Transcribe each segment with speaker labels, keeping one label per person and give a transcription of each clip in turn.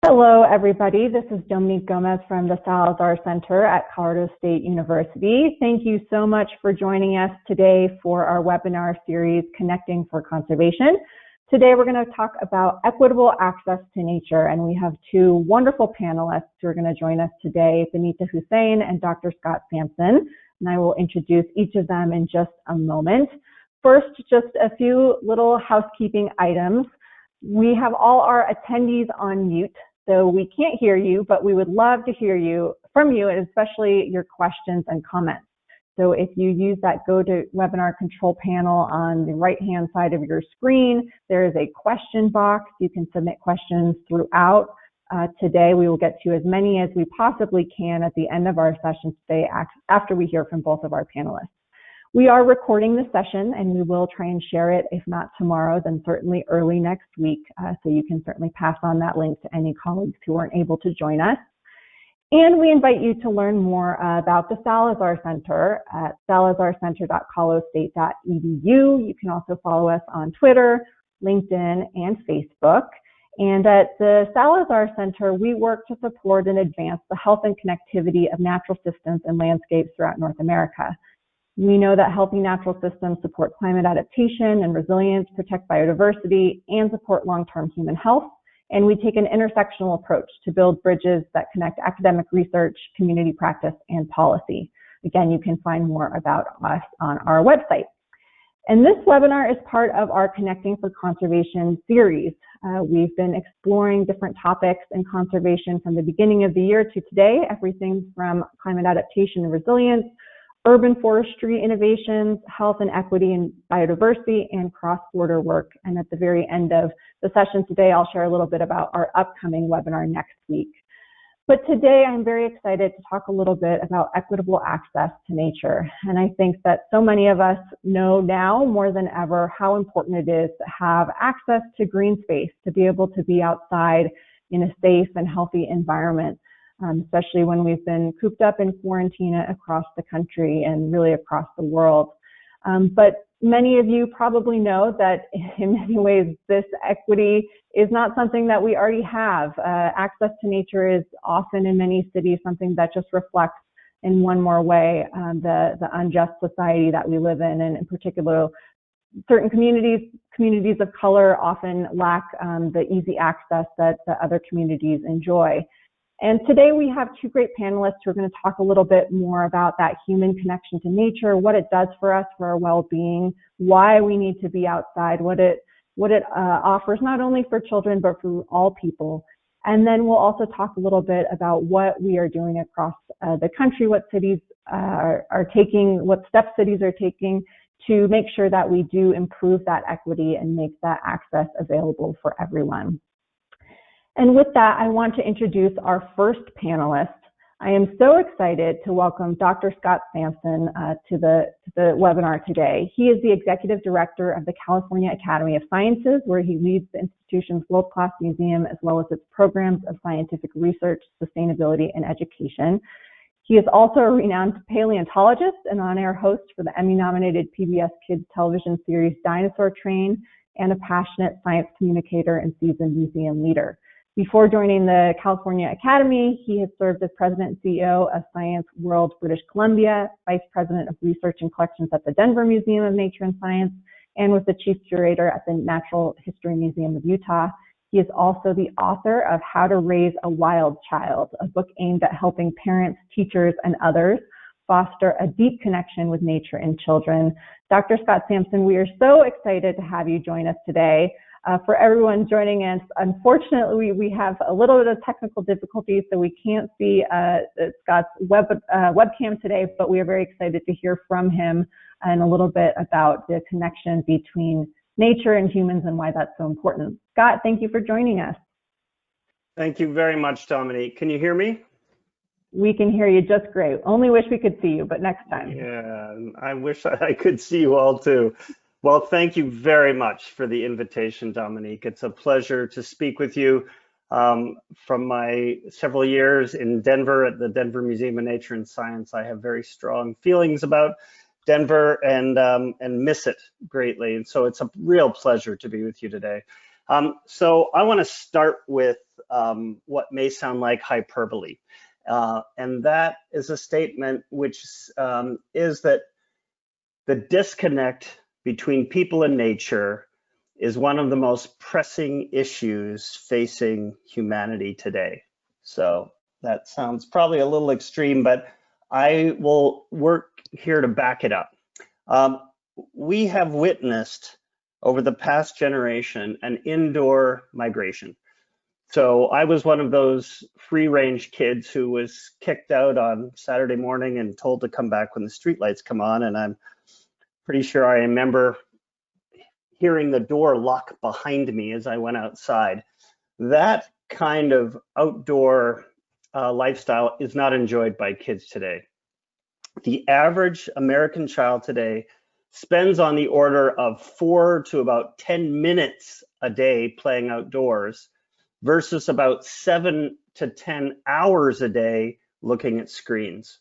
Speaker 1: Hello, everybody. This is Dominique Gomez from the Salazar Center at Colorado State University. Thank you so much for joining us today for our webinar series, Connecting for Conservation. Today, we're going to talk about equitable access to nature, and we have two wonderful panelists who are going to join us today, Bonita Hussain and Dr. Scott Sampson, and I will introduce each of them in just a moment. First, just a few little housekeeping items. We have all our attendees on mute, so we can't hear you, but we would love to hear from you, and especially your questions and comments. So if you use that GoToWebinar control panel on the right-hand side of your screen, there is a question box. You can submit questions throughout. Today, we will get to as many as we possibly can at the end of our session today after we hear from both of our panelists. We are recording the session, and we will try and share it, if not tomorrow, then certainly early next week. So you can certainly pass on that link to any colleagues who aren't able to join us. And we invite you to learn more about the Salazar Center at salazarcenter.colorado.edu. You can also follow us on Twitter, LinkedIn, and Facebook. And at the Salazar Center, we work to support and advance the health and connectivity of natural systems and landscapes throughout North America. We know that healthy natural systems support climate adaptation and resilience, protect biodiversity, and support long-term human health. And we take an intersectional approach to build bridges that connect academic research, community practice, and policy. Again, you can find more about us on our website. And this webinar is part of our Connecting for Conservation series. We've been exploring different topics in conservation from the beginning of the year to today, everything from climate adaptation and resilience, urban forestry innovations, health and equity and biodiversity, and cross-border work. And at the very end of the session today, I'll share a little bit about our upcoming webinar next week. But today, I'm very excited to talk a little bit about equitable access to nature. And I think that so many of us know now more than ever how important it is to have access to green space, to be able to be outside in a safe and healthy environment. Especially when we've been cooped up in quarantine across the country and really across the world. But many of you probably know that in many ways, this equity is not something that we already have. Access to nature is often in many cities something that just reflects in one more way the unjust society that we live in, and in particular, certain communities of color often lack the easy access that the other communities enjoy. And today we have two great panelists who are going to talk a little bit more about that human connection to nature, what it does for us, for our well-being, why we need to be outside, what it offers not only for children, but for all people. And then we'll also talk a little bit about what we are doing across the country, what cities are taking, what steps cities are taking to make sure that we do improve that equity and make that access available for everyone. And with that, I want to introduce our first panelist. I am so excited to welcome Dr. Scott Sampson to the webinar today. He is the Executive Director of the California Academy of Sciences, where he leads the institution's world-class museum, as well as its programs of scientific research, sustainability, and education. He is also a renowned paleontologist and on-air host for the Emmy-nominated PBS Kids television series Dinosaur Train, and a passionate science communicator and seasoned museum leader. Before joining the California Academy, he has served as President and CEO of Science World British Columbia, Vice President of Research and Collections at the Denver Museum of Nature and Science, and was the Chief Curator at the Natural History Museum of Utah. He is also the author of How to Raise a Wild Child, a book aimed at helping parents, teachers, and others foster a deep connection with nature and children. Dr. Scott Sampson, we are so excited to have you join us today. For everyone joining us, unfortunately, we have a little bit of technical difficulties, so we can't see Scott's webcam today, but we are very excited to hear from him and a little bit about the connection between nature and humans and why that's so important. Scott, thank you for joining us.
Speaker 2: Thank you very much, Dominique. Can you hear me?
Speaker 1: We can hear you just great. Only wish we could see you, but next time.
Speaker 2: Yeah, I wish I could see you all too. Well, thank you very much for the invitation, Dominique. It's a pleasure to speak with you. From my several years in Denver at the Denver Museum of Nature and Science, I have very strong feelings about Denver and miss it greatly. And so it's a real pleasure to be with you today. So I want to start with what may sound like hyperbole. And that is a statement which is that the disconnect between people and nature is one of the most pressing issues facing humanity today. So that sounds probably a little extreme, but I will work here to back it up. We have witnessed over the past generation an indoor migration. So I was one of those free-range kids who was kicked out on Saturday morning and told to come back when the streetlights come on, and I'm pretty sure I remember hearing the door lock behind me as I went outside. That kind of outdoor lifestyle is not enjoyed by kids today. The average American child today spends on the order of 4 to about 10 minutes a day playing outdoors versus about 7 to 10 hours a day looking at screens.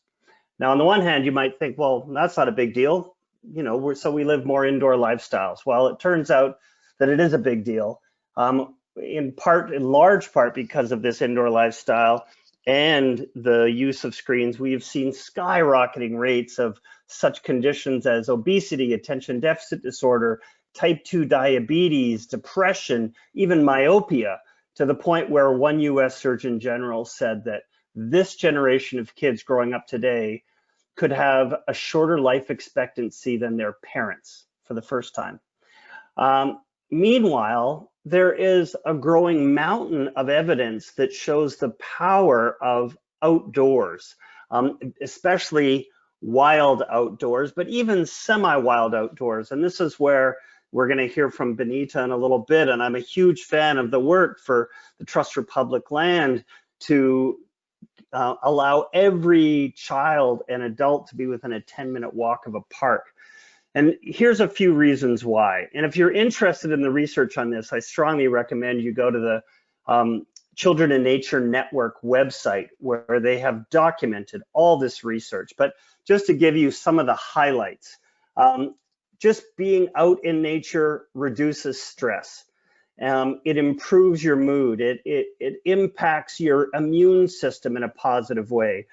Speaker 2: Now, on the one hand, you might think, well, that's not a big deal. You know, so we live more indoor lifestyles. Well, it turns out that it is a big deal, in large part because of this indoor lifestyle and the use of screens. We have seen skyrocketing rates of such conditions as obesity, attention deficit disorder, type 2 diabetes, depression, even myopia, to the point where one US Surgeon General said that this generation of kids growing up today could have a shorter life expectancy than their parents for the first time. Meanwhile, there is a growing mountain of evidence that shows the power of outdoors, especially wild outdoors, but even semi-wild outdoors. And this is where we're going to hear from Benita in a little bit. And I'm a huge fan of the work for the Trust for Public Land to allow every child and adult to be within a 10-minute walk of a park. And here's a few reasons why. And if you're interested in the research on this, I strongly recommend you go to the Children in Nature Network website, where they have documented all this research. But just to give you some of the highlights, just being out in nature reduces stress. It improves your mood. It impacts your immune system in a positive way.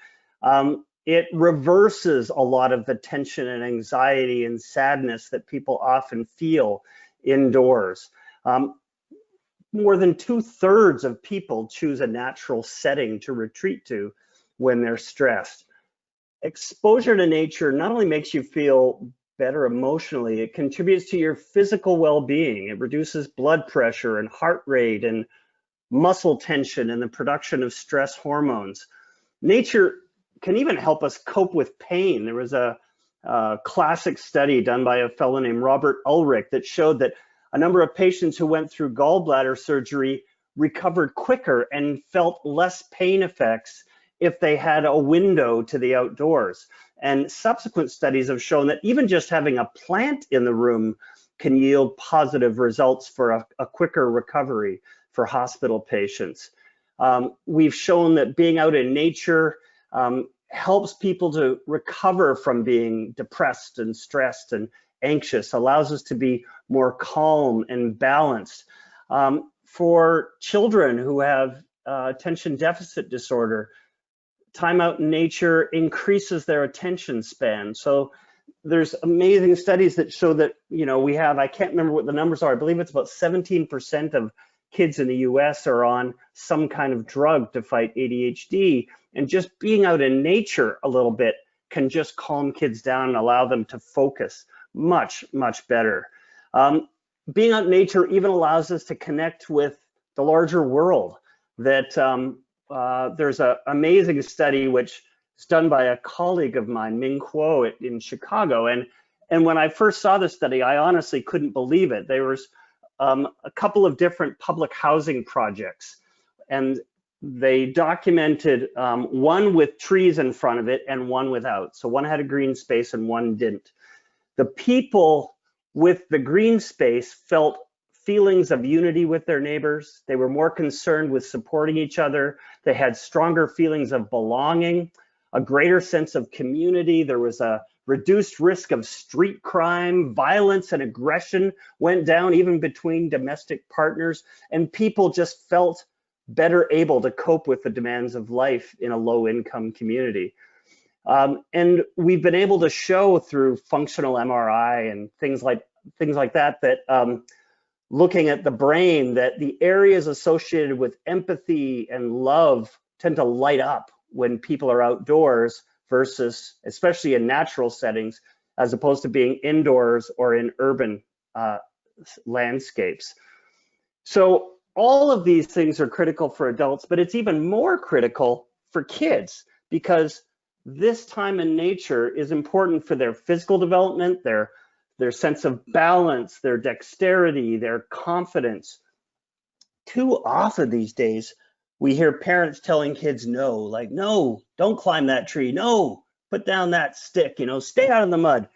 Speaker 2: It reverses a lot of the tension and anxiety and sadness that people often feel indoors. More than 2/3 of people choose a natural setting to retreat to when they're stressed. Exposure to nature not only makes you feel better emotionally, it contributes to your physical well-being. It reduces blood pressure and heart rate and muscle tension and the production of stress hormones. Nature can even help us cope with pain. There was a classic study done by a fellow named Robert Ulrich that showed that a number of patients who went through gallbladder surgery recovered quicker and felt less pain effects if they had a window to the outdoors. And subsequent studies have shown that even just having a plant in the room can yield positive results for a quicker recovery for hospital patients. We've shown that being out in nature helps people to recover from being depressed and stressed and anxious, allows us to be more calm and balanced. For children who have attention deficit disorder, time out in nature increases their attention span. So there's amazing studies that show that, you know, we have, I can't remember what the numbers are, I believe it's about 17% of kids in the US are on some kind of drug to fight ADHD. And just being out in nature a little bit can just calm kids down and allow them to focus much, much better. Being out in nature even allows us to connect with the larger world. That there's an amazing study which is done by a colleague of mine, Ming Kuo, in Chicago. And when I first saw this study, I honestly couldn't believe it. There was a couple of different public housing projects, and they documented one with trees in front of it and one without. So one had a green space and one didn't. The people with the green space felt feelings of unity with their neighbors. They were more concerned with supporting each other. They had stronger feelings of belonging, a greater sense of community. There was a reduced risk of street crime, violence and aggression went down even between domestic partners, and people just felt better able to cope with the demands of life in a low-income community. And we've been able to show through functional MRI and things like that, looking at the brain, that the areas associated with empathy and love tend to light up when people are outdoors versus, especially in natural settings, as opposed to being indoors or in urban landscapes. So all of these things are critical for adults, but it's even more critical for kids, because this time in nature is important for their physical development, their sense of balance, their dexterity, their confidence. Too often these days, we hear parents telling kids no, like, no, don't climb that tree. No, put down that stick, stay out of the mud.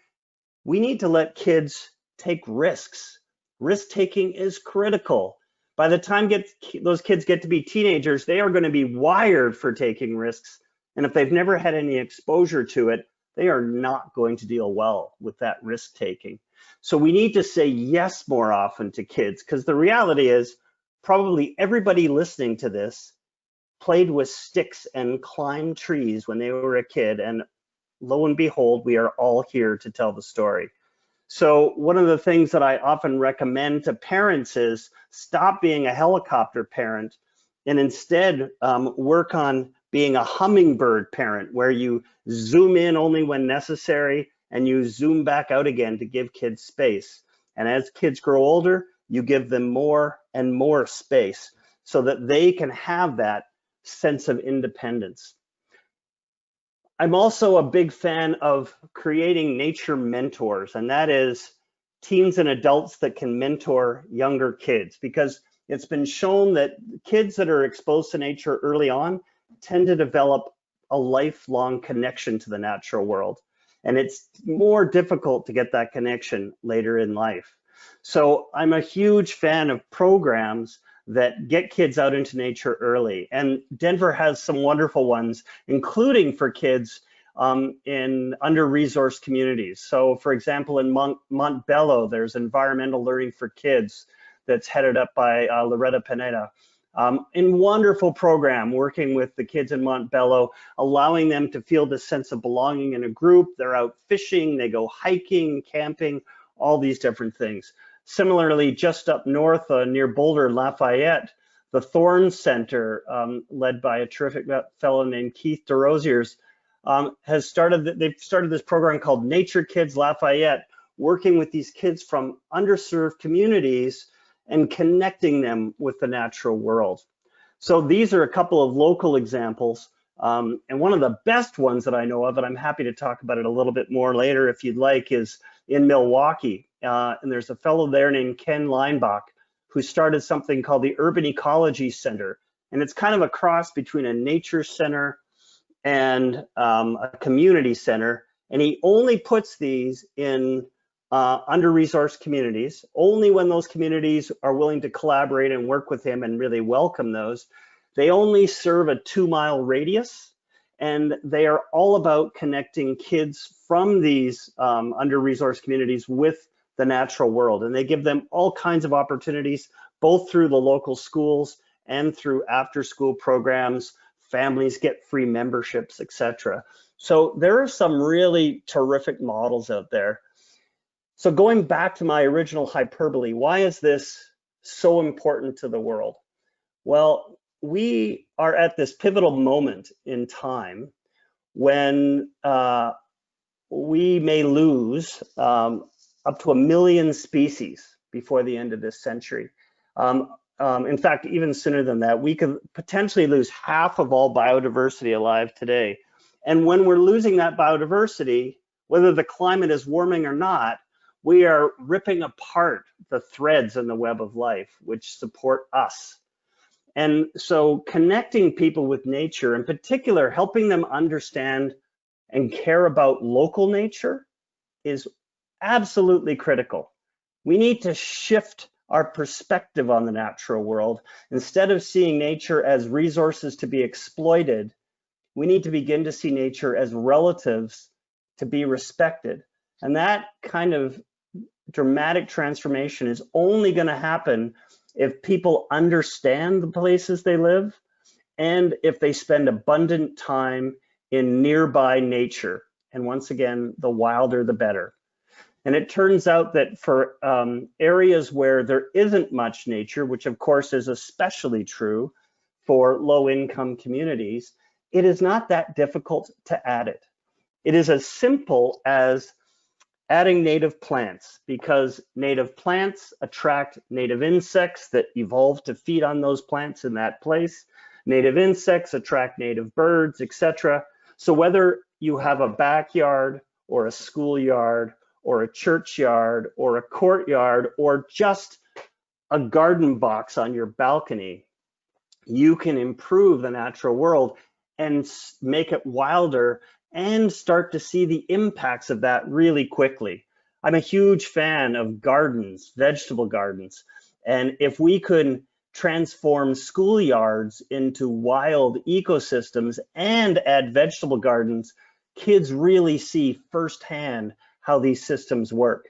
Speaker 2: We need to let kids take risks. Risk taking is critical. By the time those kids get to be teenagers, they are going to be wired for taking risks. And if they've never had any exposure to it, they are not going to deal well with that risk taking. So we need to say yes more often to kids, because the reality is probably everybody listening to this played with sticks and climbed trees when they were a kid. And lo and behold, we are all here to tell the story. So one of the things that I often recommend to parents is stop being a helicopter parent and instead work on being a hummingbird parent, where you zoom in only when necessary and you zoom back out again to give kids space. And as kids grow older, you give them more and more space so that they can have that sense of independence. I'm also a big fan of creating nature mentors, and that is teens and adults that can mentor younger kids, because it's been shown that kids that are exposed to nature early on tend to develop a lifelong connection to the natural world. And it's more difficult to get that connection later in life. So I'm a huge fan of programs that get kids out into nature early. And Denver has some wonderful ones, including for kids in under-resourced communities. So for example, in Montbello, there's environmental learning for kids that's headed up by Loretta Pineda. In wonderful program working with the kids in Montbello, allowing them to feel this sense of belonging in a group. They're out fishing, they go hiking, camping, all these different things. Similarly, just up north near Boulder, Lafayette, the Thorn Center, led by a terrific fellow named Keith DeRosiers, they've started this program called Nature Kids Lafayette, working with these kids from underserved communities and connecting them with the natural world. So these are a couple of local examples. And one of the best ones that I know of, and I'm happy to talk about it a little bit more later if you'd like, is in Milwaukee. And there's a fellow there named Ken Leinbach who started something called the Urban Ecology Center. And it's kind of a cross between a nature center and a community center. And he only puts these in under-resourced communities, only when those communities are willing to collaborate and work with him and really welcome those. They only serve a 2-mile radius, and they are all about connecting kids from these under-resourced communities with the natural world. And they give them all kinds of opportunities, both through the local schools and through after-school programs. Families get free memberships, etc. So there are some really terrific models out there. So going back to my original hyperbole, why is this so important to the world? Well, we are at this pivotal moment in time when we may lose up to 1 million species before the end of this century. In fact, even sooner than that, we could potentially lose half of all biodiversity alive today. And when we're losing that biodiversity, whether the climate is warming or not, we are ripping apart the threads in the web of life which support us. And so connecting people with nature, in particular, helping them understand and care about local nature, is absolutely critical. We need to shift our perspective on the natural world. Instead of seeing nature as resources to be exploited, we need to begin to see nature as relatives to be respected. And that kind of dramatic transformation is only going to happen if people understand the places they live, and if they spend abundant time in nearby nature. And once again, the wilder, the better. And it turns out that for areas where there isn't much nature, which of course is especially true for low-income communities, it is not that difficult to add it. It is as simple as adding native plants, because native plants attract native insects that evolve to feed on those plants in that place. Native insects attract native birds, etc. So whether you have a backyard or a schoolyard or a churchyard or a courtyard or just a garden box on your balcony, you can improve the natural world and make it wilder and start to see the impacts of that really quickly. I'm a huge fan of gardens, vegetable gardens. And if we could transform schoolyards into wild ecosystems and add vegetable gardens, kids really see firsthand how these systems work.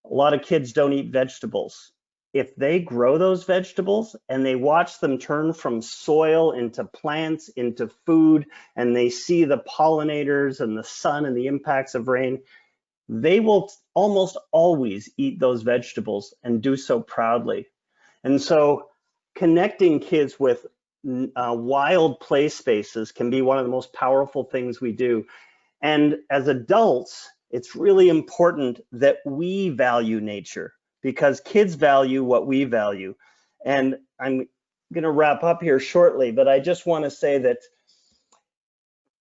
Speaker 2: A lot of kids don't eat vegetables. If they grow those vegetables and they watch them turn from soil into plants, into food, and they see the pollinators and the sun and the impacts of rain, they will almost always eat those vegetables and do so proudly. And so connecting kids with wild play spaces can be one of the most powerful things we do. And as adults, it's really important that we value nature, because kids value what we value. And I'm going to wrap up here shortly, but I just want to say that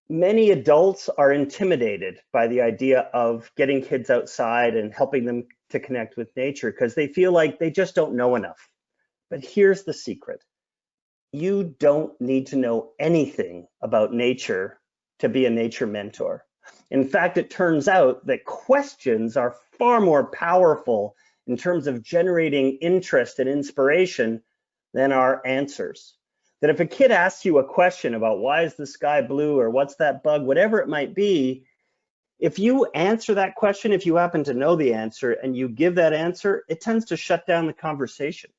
Speaker 2: many adults are intimidated by the idea of getting kids outside and helping them to connect with nature because they feel like they just don't know enough. But here's the secret. You don't need to know anything about nature to be a nature mentor. In fact, it turns out that questions are far more powerful in terms of generating interest and inspiration than our answers. That if a kid asks you a question about why is the sky blue or what's that bug, whatever it might be, if you answer that question, if you happen to know the answer and you give that answer, it tends to shut down the conversation.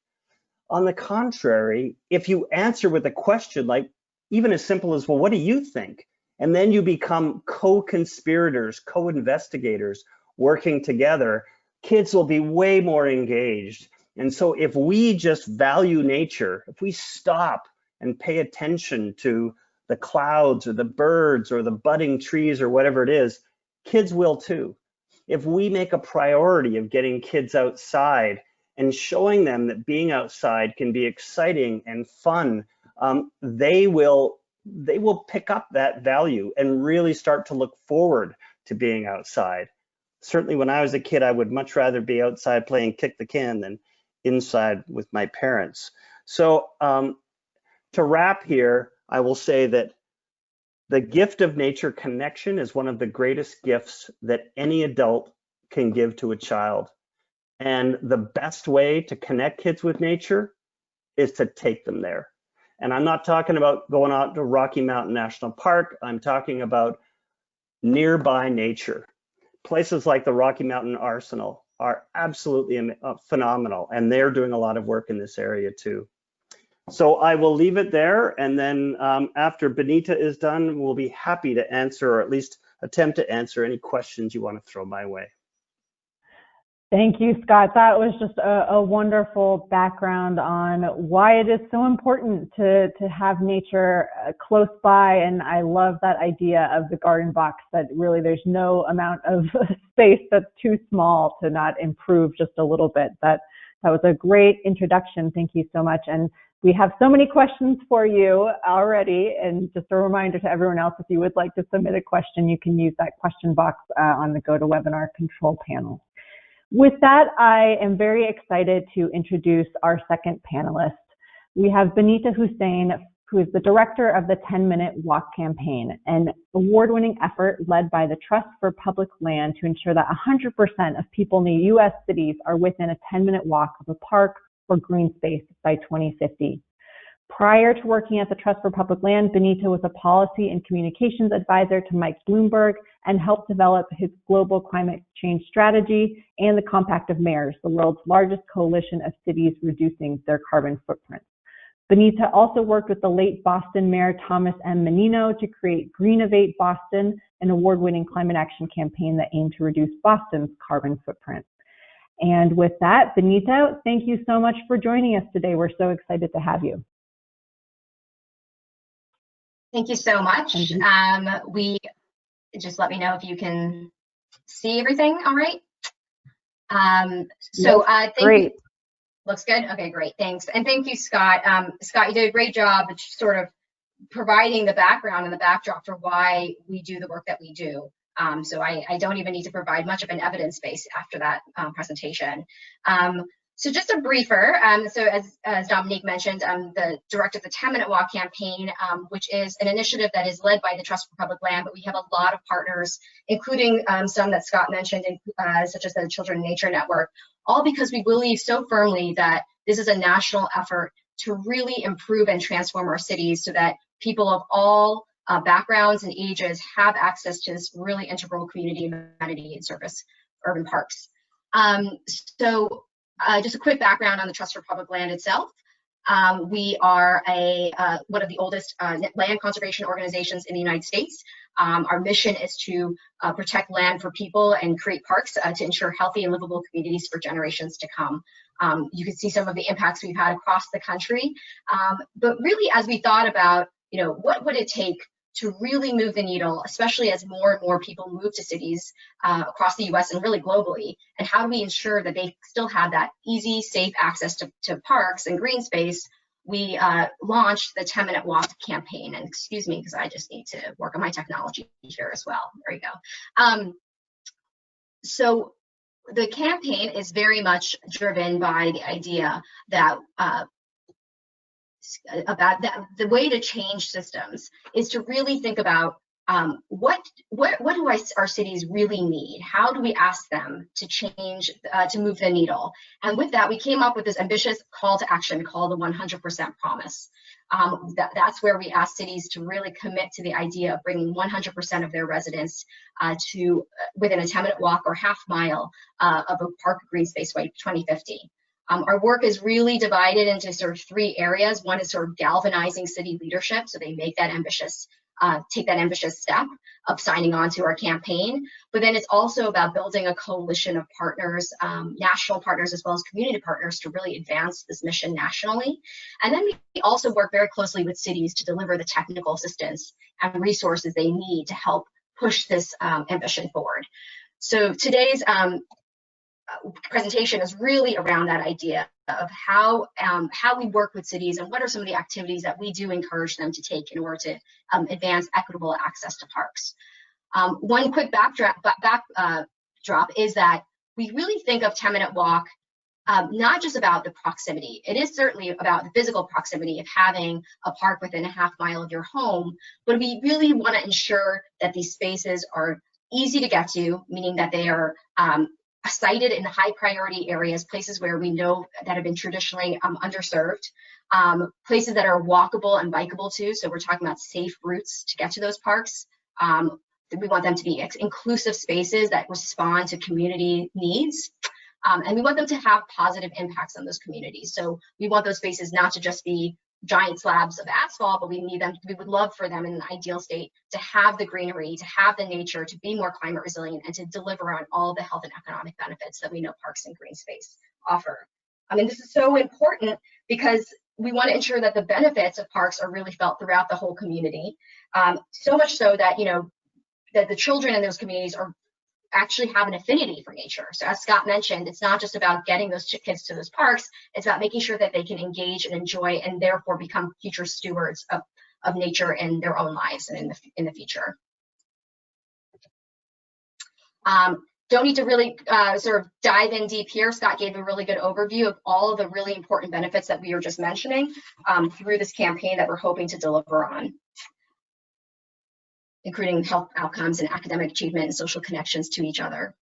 Speaker 2: On the contrary, if you answer with a question like even as simple as, well, what do you think? And then you become co-conspirators, co-investigators working together, kids will be way more engaged. And so if we just value nature, if we stop and pay attention to the clouds or the birds or the budding trees or whatever it is, kids will too. If we make a priority of getting kids outside and showing them that being outside can be exciting and fun, they will pick up that value and really start to look forward to being outside. Certainly when I was a kid, I would much rather be outside playing kick the can than inside with my parents. So to wrap here, I will say that the gift of nature connection is one of the greatest gifts that any adult can give to a child. And the best way to connect kids with nature is to take them there. And I'm not talking about going out to Rocky Mountain National Park. I'm talking about nearby nature. Places like the Rocky Mountain Arsenal are absolutely phenomenal, and they're doing a lot of work in this area too. So I will leave it there, and then after Benita is done, we'll be happy to answer, or at least attempt to answer, any questions you want to throw my way.
Speaker 1: Thank you, Scott. That was just a wonderful background on why it is so important to have nature close by. And I love that idea of the garden box, that really there's no amount of space that's too small to not improve just a little bit. That was a great introduction. Thank you so much. And we have so many questions for you already. And just a reminder to everyone else, if you would like to submit a question, you can use that question box on the GoToWebinar control panel. With that, I am very excited to introduce our second panelist. We have Bonita Hussain, who is the director of the 10-Minute Walk Campaign, an award-winning effort led by the Trust for Public Land to ensure that 100% of people in the U.S. cities are within a 10-minute walk of a park or green space by 2050. Prior to working at the Trust for Public Land, Benita was a policy and communications advisor to Mike Bloomberg and helped develop his global climate change strategy and the Compact of Mayors, the world's largest coalition of cities reducing their carbon footprint. Benita also worked with the late Boston Mayor Thomas M. Menino to create Greenovate Boston, an award-winning climate action campaign that aimed to reduce Boston's carbon footprint. And with that, Benita, thank you so much for joining us today. We're so excited to have you.
Speaker 3: Thank you so much. We just let me know if you can see everything all right. Great. You. Looks good. Okay, great. Thanks. And thank you, Scott. Scott, you did a great job of sort of providing the background and the backdrop for why we do the work that we do. So I don't even need to provide much of an evidence base after that presentation. So just a briefer, so as Dominique mentioned, I'm the director of the 10-Minute Walk campaign, which is an initiative that is led by the Trust for Public Land, but we have a lot of partners, including some that Scott mentioned, such as the Children in Nature Network, all because we believe so firmly that this is a national effort to really improve and transform our cities so that people of all backgrounds and ages have access to this really integral community amenity and service urban parks. Just a quick background on the Trust for Public Land itself. We are one of the oldest land conservation organizations in the United States. Our mission is to protect land for people and create parks to ensure healthy and livable communities for generations to come. You can see some of the impacts we've had across the country. But really, as we thought about, what would it take to really move the needle, especially as more and more people move to cities across the US and really globally, and how do we ensure that they still have that easy, safe access to parks and green space, we launched the 10-Minute Walk campaign. And excuse me, because I just need to work on my technology here as well. There you go. So the campaign is very much driven by the idea that the way to change systems is to really think about what do our cities really need? How do we ask them to change, to move the needle? And with that, we came up with this ambitious call to action called the 100% Promise. That's where we ask cities to really commit to the idea of bringing 100% of their residents to within a 10-minute walk or half mile of a park or green space by 2050. Our work is really divided into sort of three areas. One is sort of galvanizing city leadership, so they make that ambitious, take that ambitious step of signing on to our campaign. But then it's also about building a coalition of partners, national partners as well as community partners, to really advance this mission nationally. And then we also work very closely with cities to deliver the technical assistance and resources they need to help push this ambition forward. So today's presentation is really around that idea of how we work with cities and what are some of the activities that we do encourage them to take in order to advance equitable access to parks. One quick backdrop is that we really think of 10-minute walk not just about the proximity. It is certainly about the physical proximity of having a park within a half mile of your home, but we really want to ensure that these spaces are easy to get to, meaning that they are sited in high priority areas, places where we know that have been traditionally underserved, places that are walkable and bikeable too. So we're talking about safe routes to get to those parks. We want them to be inclusive spaces that respond to community needs. And we want them to have positive impacts on those communities. So we want those spaces not to just be giant slabs of asphalt, but we would love for them in an ideal state to have the greenery, to have the nature, to be more climate resilient, and to deliver on all the health and economic benefits that we know parks and green space offer. I mean, this is so important because we want to ensure that the benefits of parks are really felt throughout the whole community. So much so that, that the children in those communities actually have an affinity for nature. So as Scott mentioned, it's not just about getting those kids to those parks, it's about making sure that they can engage and enjoy and therefore become future stewards of nature in their own lives and in the future. Don't need to really sort of dive in deep here. Scott gave a really good overview of all of the really important benefits that we were just mentioning through this campaign that we're hoping to deliver on, including health outcomes and academic achievement and social connections to each other.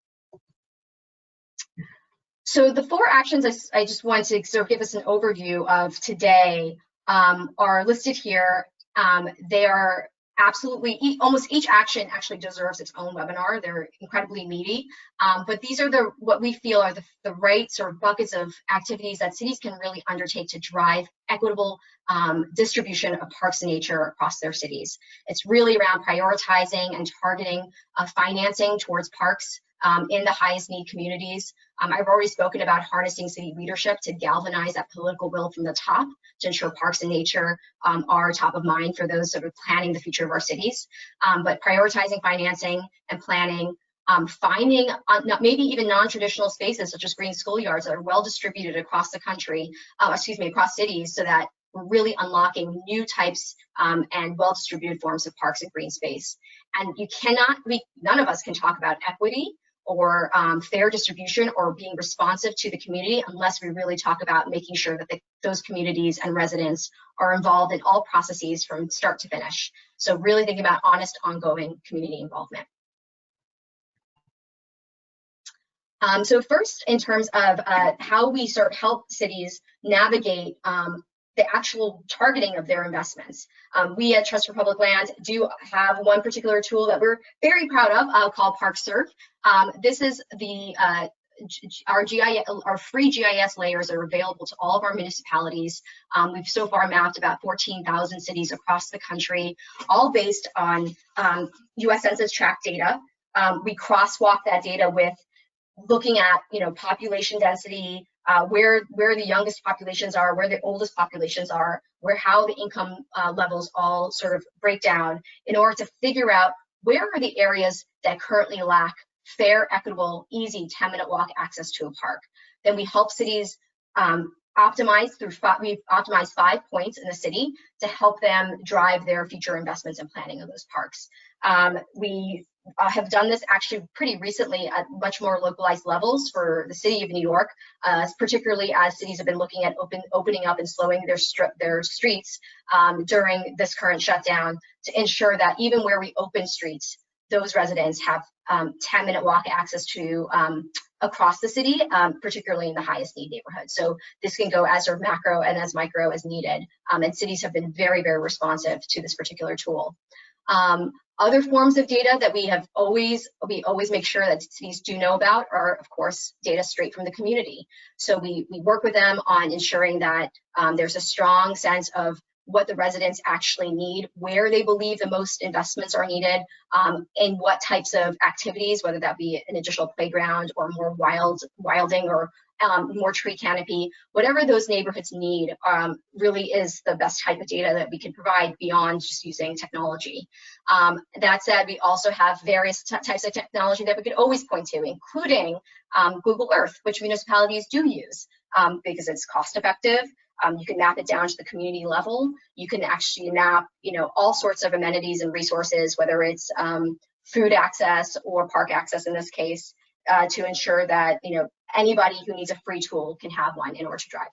Speaker 3: So the 4 actions I just wanted to sort of give us an overview of today are listed here. They are absolutely, almost each action actually deserves its own webinar. They're incredibly meaty, but these are what we feel are the right sort of buckets of activities that cities can really undertake to drive equitable distribution of parks and nature across their cities. It's really around prioritizing and targeting financing towards parks in the highest need communities. I've already spoken about harnessing city leadership to galvanize that political will from the top to ensure parks and nature are top of mind for those sort of planning the future of our cities. But prioritizing financing and planning, finding maybe even non-traditional spaces such as green schoolyards that are well distributed across the country, across cities, so that we're really unlocking new types and well-distributed forms of parks and green space. And none of us can talk about equity or fair distribution or being responsive to the community unless we really talk about making sure that those communities and residents are involved in all processes from start to finish. So really thinking about honest, ongoing community involvement. So first, in terms of how we sort of help cities navigate the actual targeting of their investments. We at Trust for Public Land do have one particular tool that we're very proud of called ParkServe. This is our free GIS layers are available to all of our municipalities. We've so far mapped about 14,000 cities across the country, all based on US Census tract data. We crosswalk that data with looking at population density, where the youngest populations are, where the oldest populations are, how the income levels all sort of break down in order to figure out where are the areas that currently lack fair, equitable, easy 10-minute walk access to a park. Then we help cities optimize we've optimized 5 points in the city to help them drive their future investments and planning of those parks. We have done this actually pretty recently at much more localized levels for the city of New York, particularly as cities have been looking at opening up and slowing their streets during this current shutdown to ensure that even where we open streets, those residents have 10-minute walk access to across the city, particularly in the highest need neighborhoods. So this can go as sort of macro and as micro as needed. And cities have been very, very responsive to this particular tool. Other forms of data that we always make sure that cities do know about are, of course, data straight from the community. So we work with them on ensuring that there's a strong sense of what the residents actually need, where they believe the most investments are needed, and what types of activities, whether that be an additional playground or more wilding or more tree canopy, whatever those neighborhoods need really is the best type of data that we can provide beyond just using technology. That said, we also have various types of technology that we could always point to, including Google Earth, which municipalities do use because it's cost effective. You can map it down to the community level. You can actually map, all sorts of amenities and resources, whether it's food access or park access in this case, to ensure that anybody who needs a free tool can have one in order to drive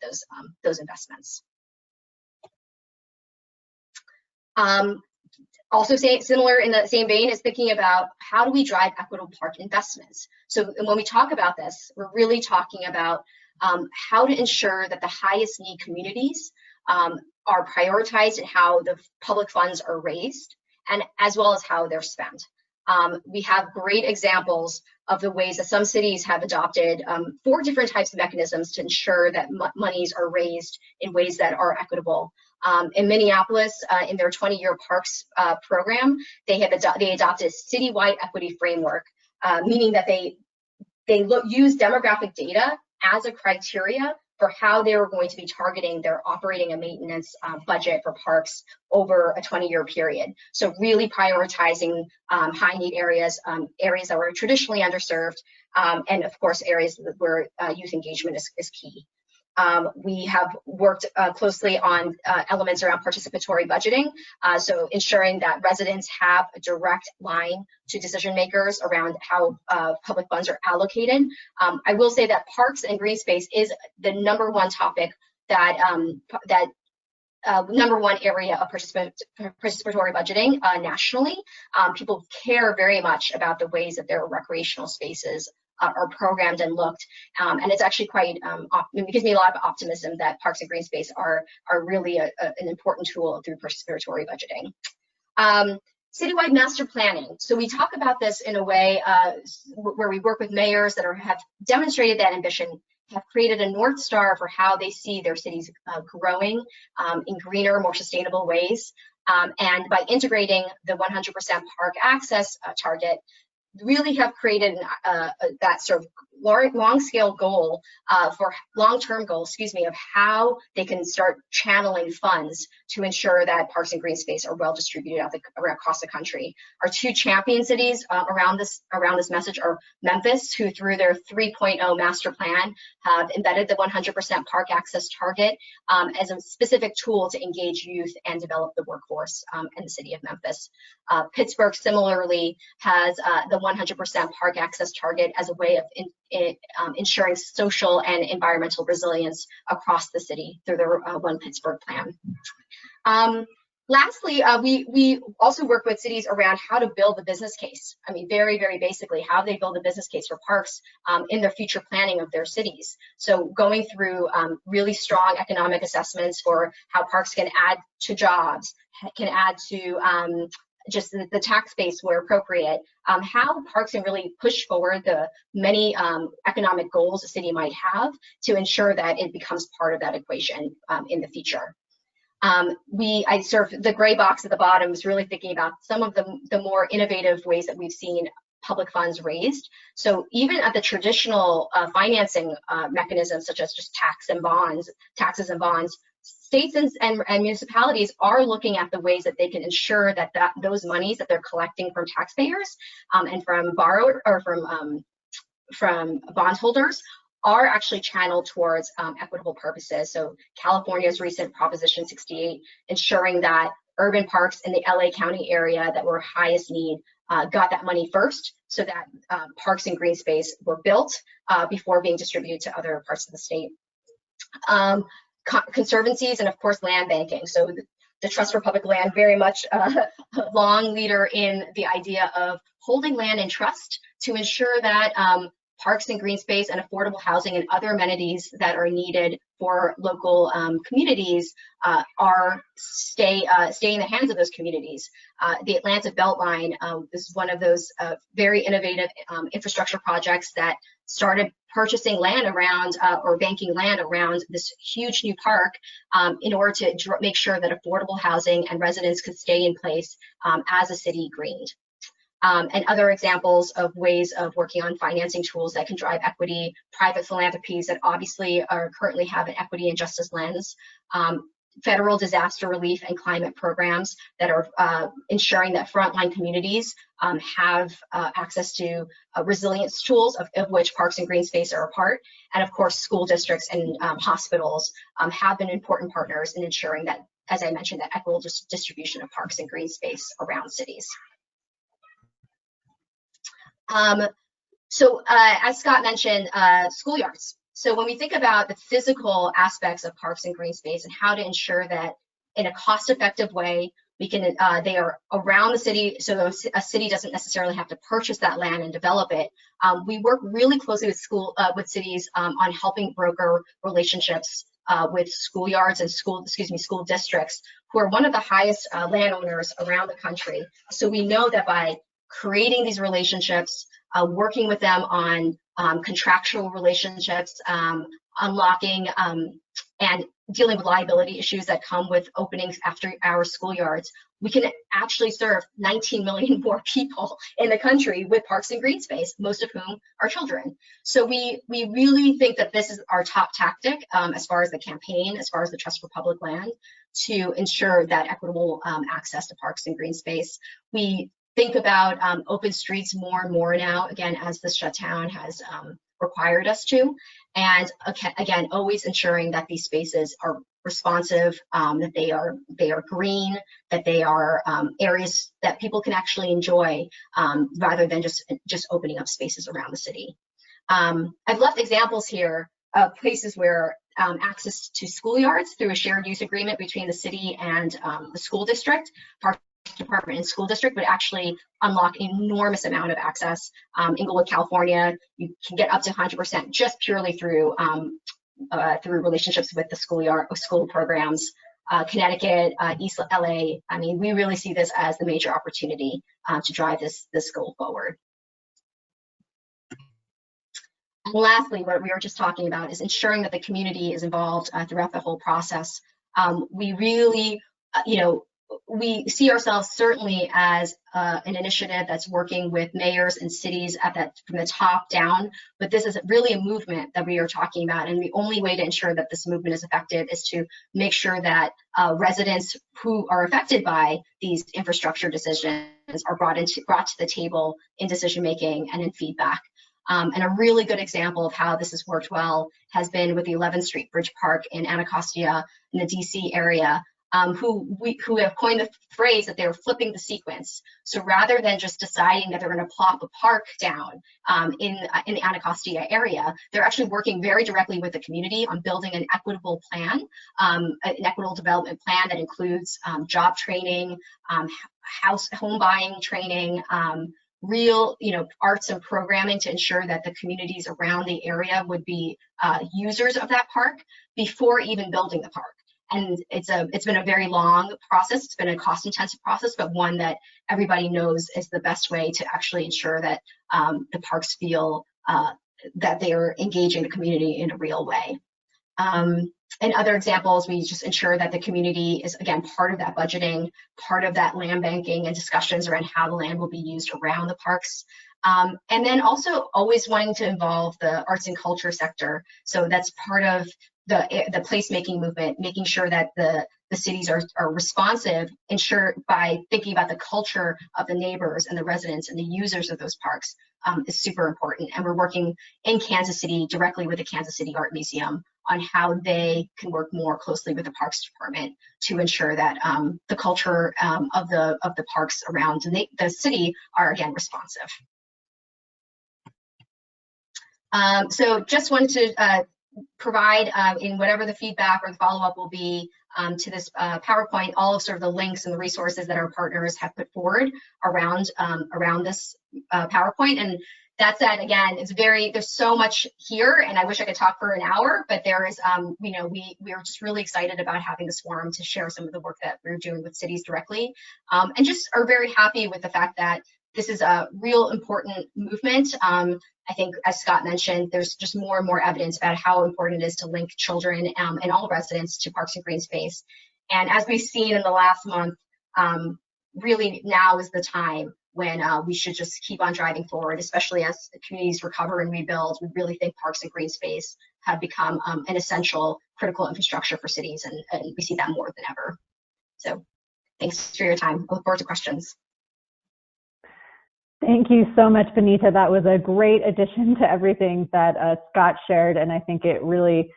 Speaker 3: those investments. Also, similar in the same vein is thinking about how do we drive equitable park investments. So when we talk about this, we're really talking about how to ensure that the highest need communities are prioritized and how the public funds are raised, and as well as how they're spent. We have great examples of the ways that some cities have adopted 4 different types of mechanisms to ensure that monies are raised in ways that are equitable. In Minneapolis, in their 20-year parks program, they adopted a citywide equity framework, meaning that they use demographic data as a criteria for how they were going to be targeting their operating and maintenance budget for parks over a 20-year period. So really prioritizing high need areas, areas that were traditionally underserved, and of course areas where youth engagement is key. We have worked closely on elements around participatory budgeting, so ensuring that residents have a direct line to decision makers around how public funds are allocated. I will say that parks and green space is the #1 topic that #1 area of participatory budgeting nationally. People care very much about the ways that their recreational spaces are programmed and looked. And it's actually quite, it gives me a lot of optimism that parks and green space are really an important tool through participatory budgeting. Citywide master planning. So we talk about this in a way where we work with mayors that have demonstrated that ambition, have created a North Star for how they see their cities growing in greener, more sustainable ways. And by integrating the 100% park access target, really have created that sort of long-scale goal for long-term goal, of how they can start channeling funds to ensure that parks and green space are well distributed across the country. Our two champion cities around this message are Memphis, who through their 3.0 master plan have embedded the 100% park access target as a specific tool to engage youth and develop the workforce in the city of Memphis. Pittsburgh similarly has the 100% park access target as a way of ensuring social and environmental resilience across the city through their One Pittsburgh plan. Lastly, we also work with cities around how to build the business case. I mean, very, very basically, how they build a business case for parks in their future planning of their cities. So going through really strong economic assessments for how parks can add to jobs, can add to just the tax base where appropriate, how parks can really push forward the many economic goals a city might have to ensure that it becomes part of that equation in the future. I sort of, the gray box at the bottom is really thinking about some of the more innovative ways that we've seen public funds raised. So even at the traditional financing mechanisms, such as just taxes and bonds, states and municipalities are looking at the ways that they can ensure that those monies that they're collecting from taxpayers and from borrowers or from bondholders are actually channeled towards equitable purposes. So California's recent Proposition 68, ensuring that urban parks in the LA County area that were highest need got that money first, so that parks and green space were built before being distributed to other parts of the state. Conservancies and of course land banking. So the Trust for Public Land, very much a long leader in the idea of holding land in trust to ensure that parks and green space and affordable housing and other amenities that are needed for local communities stay in the hands of those communities. The Atlanta Beltline is one of those very innovative infrastructure projects that started purchasing land around or banking land around this huge new park in order to make sure that affordable housing and residents could stay in place as a city greened. And other examples of ways of working on financing tools that can drive equity, private philanthropies that obviously currently have an equity and justice lens, federal disaster relief and climate programs that are ensuring that frontline communities have access to resilience tools, of which parks and green space are a part. And of course, school districts and hospitals have been important partners in ensuring that, as I mentioned, that equitable distribution of parks and green space around cities. As Scott mentioned, schoolyards. So when we think about the physical aspects of parks and green space and how to ensure that in a cost-effective way, we can they are around the city, so a city doesn't necessarily have to purchase that land and develop it. We work really closely with cities on helping broker relationships with schoolyards and school districts, who are one of the highest landowners around the country. So we know that by creating these relationships, working with them on contractual relationships, unlocking and dealing with liability issues that come with openings after our schoolyards, we can actually serve 19 million more people in the country with parks and green space, most of whom are children. So we really think that this is our top tactic as far as the campaign, as far as the Trust for Public Land, to ensure that equitable access to parks and green space. We think about open streets more and more now, again, as the shutdown has required us to. And again, always ensuring that these spaces are responsive, that they are green, that they are areas that people can actually enjoy, rather than just opening up spaces around the city. I've left examples here of places where access to schoolyards through a shared use agreement between the city and the school district, park department and school district would actually unlock an enormous amount of access. Inglewood, California, you can get up to 100% just purely through relationships with the school programs. Connecticut, East LA, I mean, we really see this as the major opportunity to drive this goal forward. And lastly, what we were just talking about is ensuring that the community is involved throughout the whole process. We really, we see ourselves certainly as an initiative that's working with mayors and cities from the top down, but this is really a movement that we are talking about, and the only way to ensure that this movement is effective is to make sure that residents who are affected by these infrastructure decisions are brought to the table in decision making and in feedback. And a really good example of how this has worked well has been with the 11th Street Bridge Park in Anacostia in the DC area, who have coined the phrase that they're flipping the sequence. So rather than just deciding that they're going to plop a park down in the Anacostia area, they're actually working very directly with the community on building an equitable plan, an equitable development plan that includes job training, home buying training, real arts and programming to ensure that the communities around the area would be users of that park before even building the park. And it's been a very long process. It's been a cost-intensive process, but one that everybody knows is the best way to actually ensure that the parks feel that they are engaging the community in a real way. And other examples, we just ensure that the community is, again, part of that budgeting, part of that land banking and discussions around how the land will be used around the parks. And then also always wanting to involve the arts and culture sector. So that's part of the placemaking movement, making sure that the cities are responsive, by thinking about the culture of the neighbors and the residents and the users of those parks is super important. And we're working in Kansas City directly with the Kansas City Art Museum on how they can work more closely with the Parks Department to ensure that the culture of the parks around the city are, again, responsive. So just wanted to provide in whatever the feedback or the follow-up will be to this PowerPoint, all of sort of the links and the resources that our partners have put forward around this PowerPoint. And that said, again, there's so much here, and I wish I could talk for an hour, but there is, we are just really excited about having this forum to share some of the work that we're doing with cities directly, and just are very happy with the fact that this is a real important movement. I think, as Scott mentioned, there's just more and more evidence about how important it is to link children and all residents to parks and green space. And as we've seen in the last month, really now is the time when we should just keep on driving forward, especially as the communities recover and rebuild. We really think parks and green space have become an essential critical infrastructure for cities, and we see that more than ever. So thanks for your time. I look forward to questions.
Speaker 1: Thank you so much, Benita. That was a great addition to everything that Scott shared, and I think it really